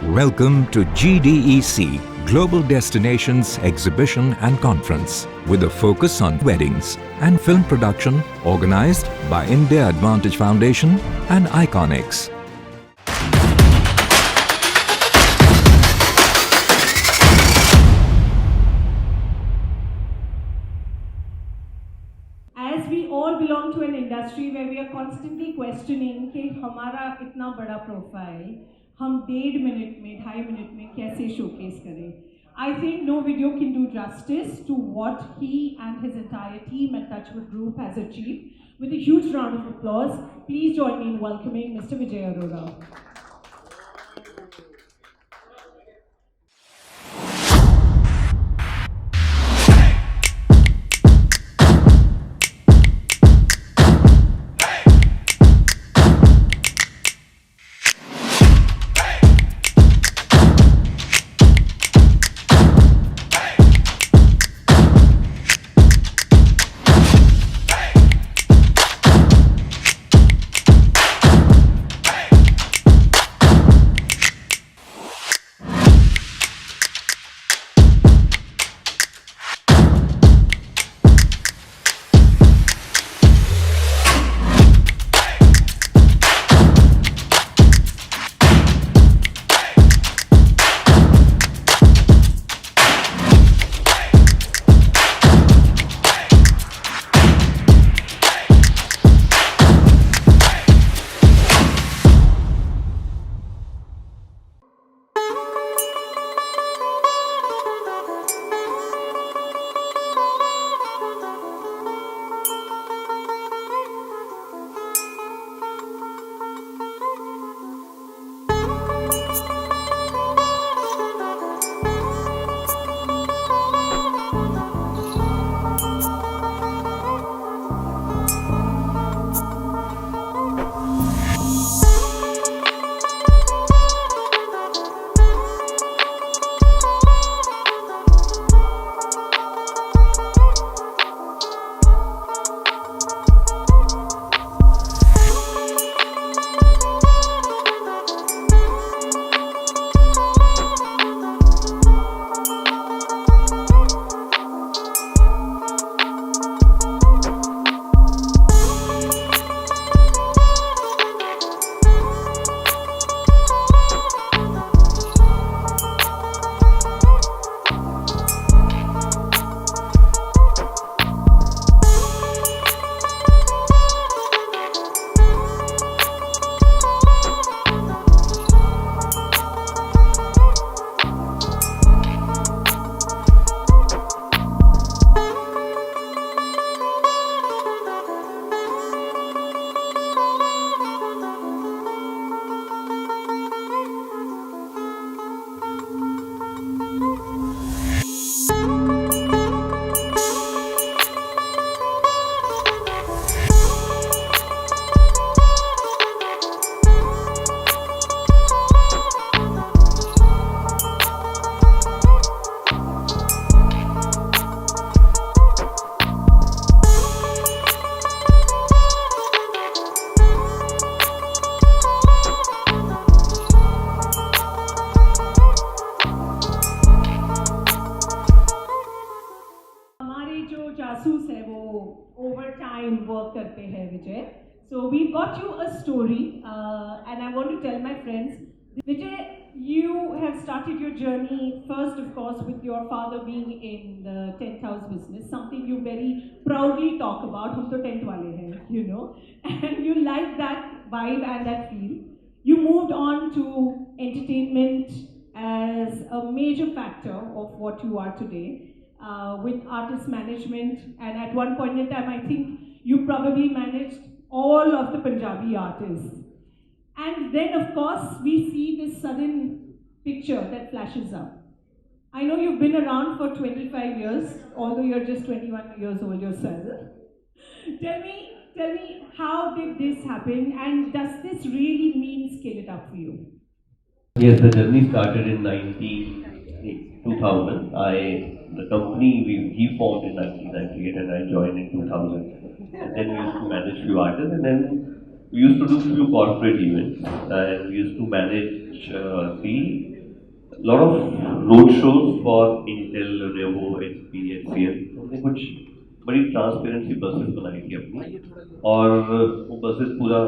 Welcome to GDEC, Global Destinations Exhibition and Conference, with a focus on weddings and film production, organized by India Advantage Foundation and Iconics. As we all belong to an industry where we are constantly questioning कि हमारा इतना बड़ा profile हम 1.5 minute में 2.5 minute में कैसे showcase करें. I think no video can do justice to what he and his entire team at Touchwood Group has achieved. With a huge round of applause, please join me in welcoming Mr. Vijay Arora. So we've got you a story, and I want to tell my friends, Vijay, you have started your journey first, of course, with your father being in the tent house business, something you very proudly talk about. Hum to tent wale hain, you know, and you like that vibe and that feel. You moved on to entertainment as a major factor of what you are today, with artist management, and at one point in time, I think you probably managed all of the Punjabi artists. And then, of course, we see this sudden picture that flashes up. I know you've been around for 25 years, although you're just 21 years old yourself. Tell me, how did this happen, and does this really mean scale it up for you? Yes, the journey started in 2000. The company, he formed in 1998 and I joined in 2000. And then we used to manage few artists, and then we used to do few corporate events, and we used to manage the a lot of road shows for Intel, Lenovo, HP, HCL. हमने कुछ बड़ी transparency buses बनाई थी अपनी और वो buses पूरा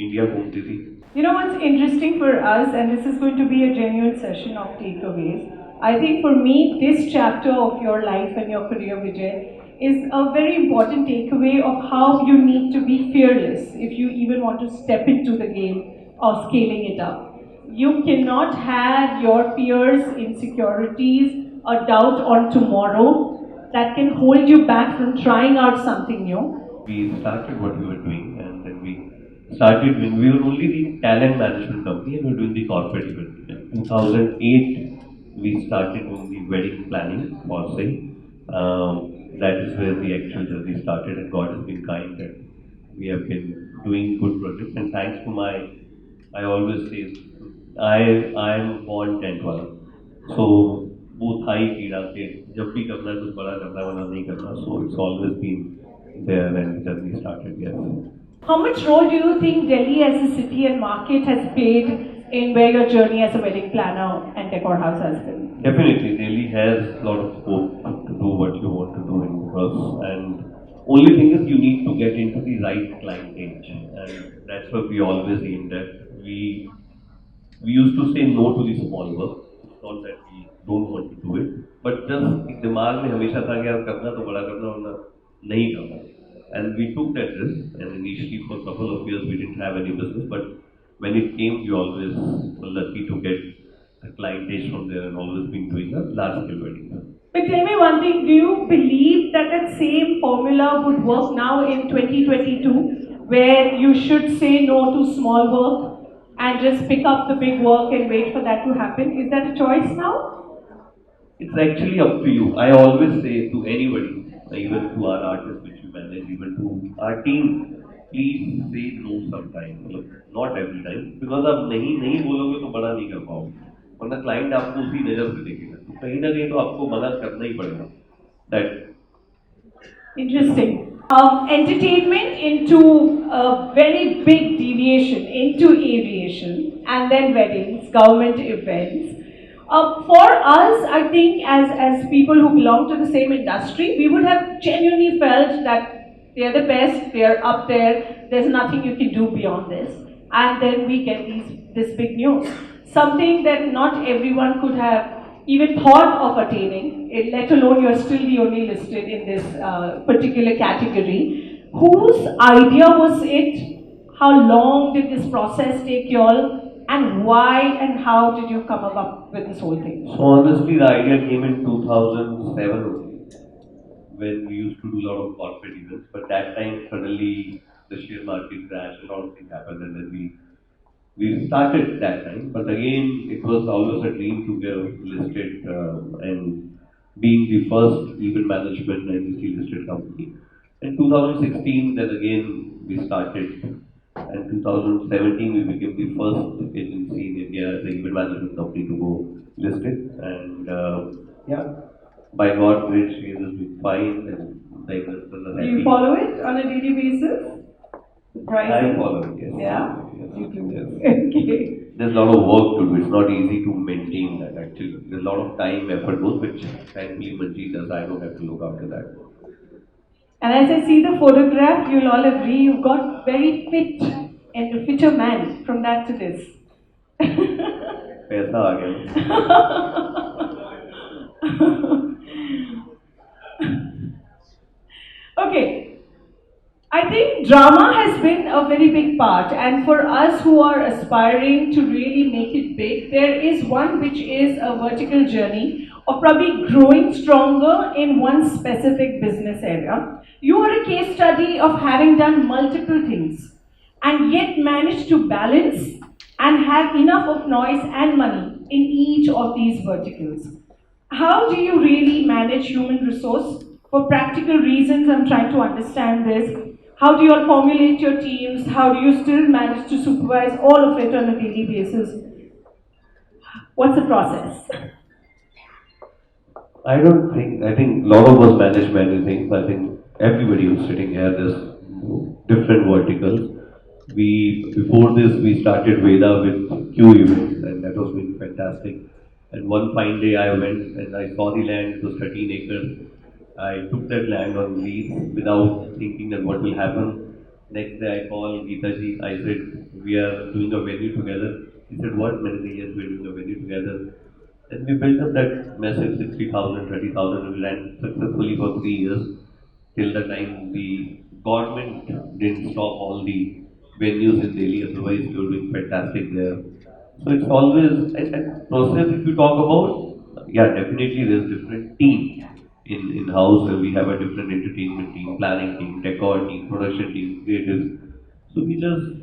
India घूमती थी. You know what's interesting for us, and this is going to be a genuine session of takeaways. I think for me, this chapter of your life and your career, Vijay, is a very important takeaway of how you need to be fearless if you even want to step into the game of scaling it up. You cannot have your fears, insecurities, a doubt on tomorrow that can hold you back from trying out something new. We started what we were doing, and then we started when we were only the talent management company and we were doing the corporate event. In 2008, we started doing the wedding planning for say. That is where the actual journey started, and God has been kind that we have been doing good projects. And thanks to I always say, I am born tent वाला. So वो था ही कीड़ा के जब भी करना है कुछ बड़ा करना है वरना नहीं करना. So it's always been there when the journey started. Yes. How much role do you think Delhi as a city and market has played in where your journey as a wedding planner and decor house has been? Definitely, Delhi has a lot of scope to do what you want to do in because, and only thing is you need to get into the right client age, and that's what we always aimed at. We used to say no to the small work. It's not that we don't want to do it, but just एक दिमाग में हमेशा था कि यार करना तो बड़ा करना वरना नहीं करना. And we took that risk, and initially for a couple of years we didn't have any business, but when it came, we always were lucky to get a clientage from there and always been doing a large scale wedding. But tell me one thing, do you believe that that same formula would work now in 2022, where you should say no to small work and just pick up the big work and wait for that to happen? Is that a choice now? It's actually up to you. I always say to anybody, even to our artists which we manage, even to our team, please say no sometimes. Not every time. Because आप नहीं बोलोगे तो बड़ा नहीं कर पाओगे. वरना client आपको उसी नजर से देखेगा. तो कहीं ना कहीं तो आपको मना करना ही पड़ेगा. That. Interesting. Entertainment into a very big deviation into aviation and then weddings, government events. For us, I think as people who belong to the same industry, we would have genuinely felt that they are the best, they are up there, there's nothing you can do beyond this. And then we get this big news. Something that not everyone could have even thought of attaining, let alone you're still the only listed in this particular category. Whose idea was it? How long did this process take you all? And why and how did you come up with this whole thing? So honestly, the idea came in 2007 when we used to do a lot of corporate events. But that time, suddenly the share market crashed, a lot of things happened, and then we started that time. But again, it was always a dream to get listed and being the first event management and listed company. In 2016, then again we started. And 2017, we became the first agency in India as an event management company to go listed. And yeah, by God's grace, we has been fine and the investors are happy. Do you follow it on a daily basis? I follow it, yes. Yeah? Yes. You do. Yes. Okay. There's a lot of work to do. It's not easy to maintain that actually. There's a lot of time, effort goes, which thankfully Manjeet does. I don't have to look after that. And as I see the photograph, you'll all agree you got very fit and a fitter man from that to this. पैसा आ गया. Okay. I think drama has been a very big part, and for us who are aspiring to really make it big, there is one which is a vertical journey of probably growing stronger in one specific business area. You are a case study of having done multiple things and yet managed to balance and have enough of noise and money in each of these verticals. How do you really manage human resource? For practical reasons, I'm trying to understand this. How do you all formulate your teams? How do you still manage to supervise all of it on a daily basis? What's the process? I think a lot of us manage many things. I think everybody who's sitting here, there's different verticals. Before this we started Veda with Q events, and that was really fantastic. And one fine day I went and I saw the land. It was 13 acres. I took that land on lease without thinking that what will happen. Next day I called Geeta ji. I said we are doing a venue together. He said what? I said yes, we are doing a venue together. And we built up that massive 60,000, 30,000. We ran successfully for 3 years till the time the government didn't stop all the venues in Delhi. Otherwise, we were doing fantastic there. So it's always and process. If you talk about, yeah, definitely there's different team in house. And we have a different entertainment team, planning team, decor team, production team, creative. So we just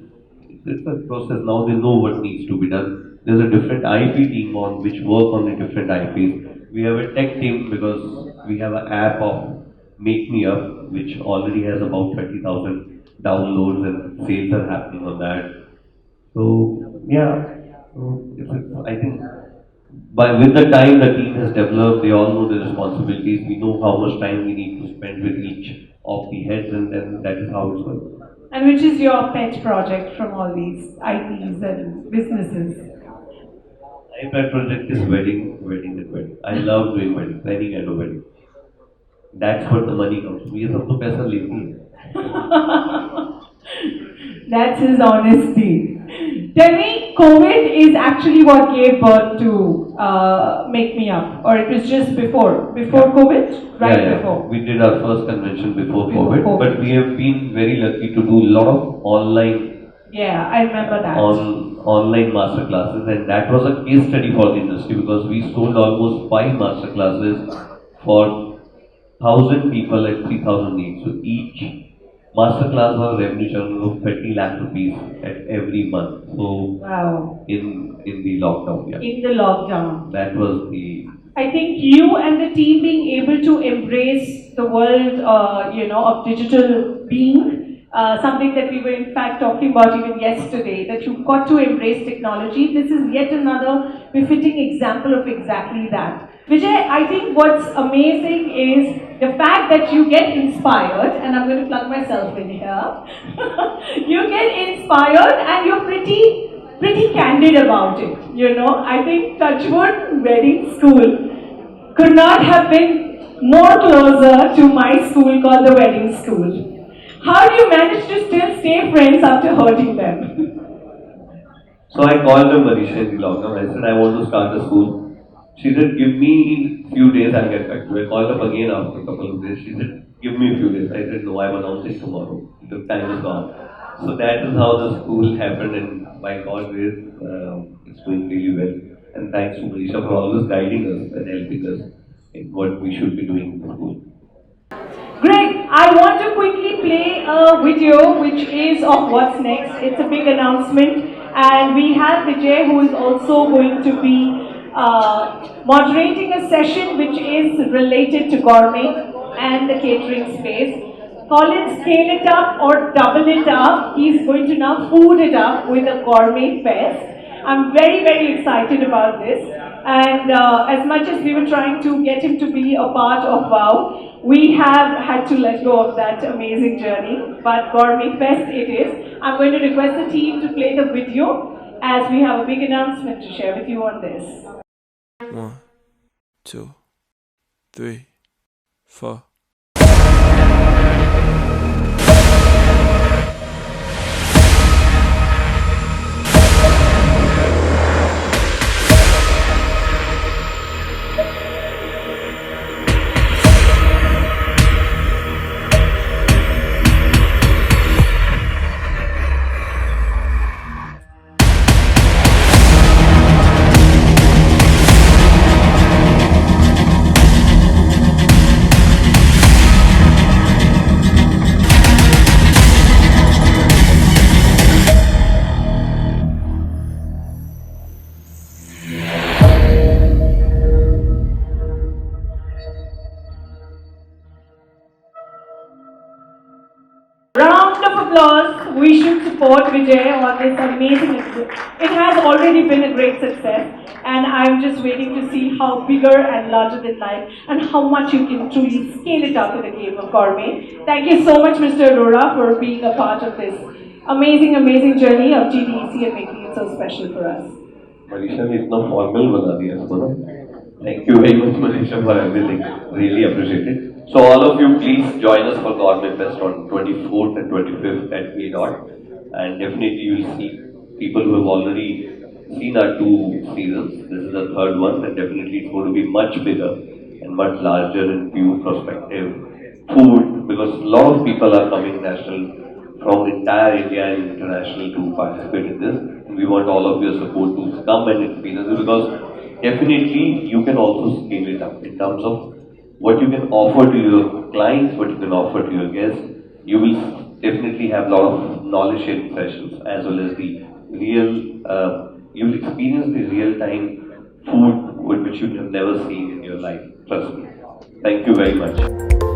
it's a process. Now they know what needs to be done. There's a different IP team on which work on the different IPs. We have a tech team because we have an app of Make Me Up, which already has about 30,000 downloads and sales are happening on that. So yeah, I think with the time the team has developed, they all know the responsibilities. We know how much time we need to spend with each of the heads, and then that is how it's going. And which is your pet project from all these IPs and businesses? My pet project is wedding and wedding. I love doing weddings, any kind of wedding. That's what the money comes from. ये सब तो पैसा लेती है. That's his honesty. Tell me, COVID is actually what gave birth to Make Me Up, or it was just before COVID, right? Yeah. Before. We did our first convention before COVID, but we have been very lucky to do a lot of online. Yeah, I remember that. Online master classes, and that was a case study for the industry because we sold almost 5 master classes for 1,000 people at 3,000 each. So each masterclass was revenue channel of 30 lakh rupees at every month. So wow. In the lockdown, yeah. In the lockdown. That was the. I think you and the team being able to embrace the world, of digital being. Something that we were in fact talking about even yesterday, that you've got to embrace technology. This is yet another befitting example of exactly that. Vijay, I think what's amazing is the fact that you get inspired, and I'm going to plug myself in here. You get inspired and you're pretty candid about it. I think Touchwood Wedding School could not have been more closer to my school called the Wedding School. How do you manage to still stay friends after hurting them? So I called her Mareesha in the lockdown. I said, I want to start a school. She said, give me a few days, I'll get back to you. I called up again after a couple of days. She said, give me a few days. I said, no, I'm announcing tomorrow. The time is gone. So that is how the school happened, and by God's grace, it's going really well. And thanks to Mareesha for always guiding us and helping us in what we should be doing in the school. Great. I want to quickly play a video which is of what's next. It's a big announcement, and we have Vijay, who is also going to be moderating a session which is related to Gourmet and the catering space. Call it scale it up or double it up. He's going to now food it up with a Gourmet fest. I'm very, very excited about this. And as much as we were trying to get him to be a part of WOW, we have had to let go of that amazing journey. But Gourmet Fest it is. I'm going to request the team to play the video as we have a big announcement to share with you on this. 1, 2, 3, 4. Round of applause. We should support Vijay on this amazing experience. It has already been a great success, and I'm just waiting to see how bigger and larger than life and how much you can truly scale it up in the game of Gourmet. Thank you so much, Mr. Arora, for being a part of this amazing, amazing journey of GDEC and making it so special for us. Mareesha ने इतना formal बना दिया इसको ना. Thank you very much, Mareesha, for everything. Really appreciate it. So all of you, please join us for Gourmet Fest on 24th and 25th at A dot, and definitely you will see people who have already seen our two seasons. This is the third one, and definitely it's going to be much bigger and much larger in view perspective. Food, because a lot of people are coming national from entire India and international to participate in this. And we want all of your support to come and experience it because definitely you can also scale it up in terms of what you can offer to your clients, what you can offer to your guests. You will definitely have a lot of knowledge sharing sessions as well as the real, you'll experience the real time food which you have never seen in your life. Trust me. Thank you very much.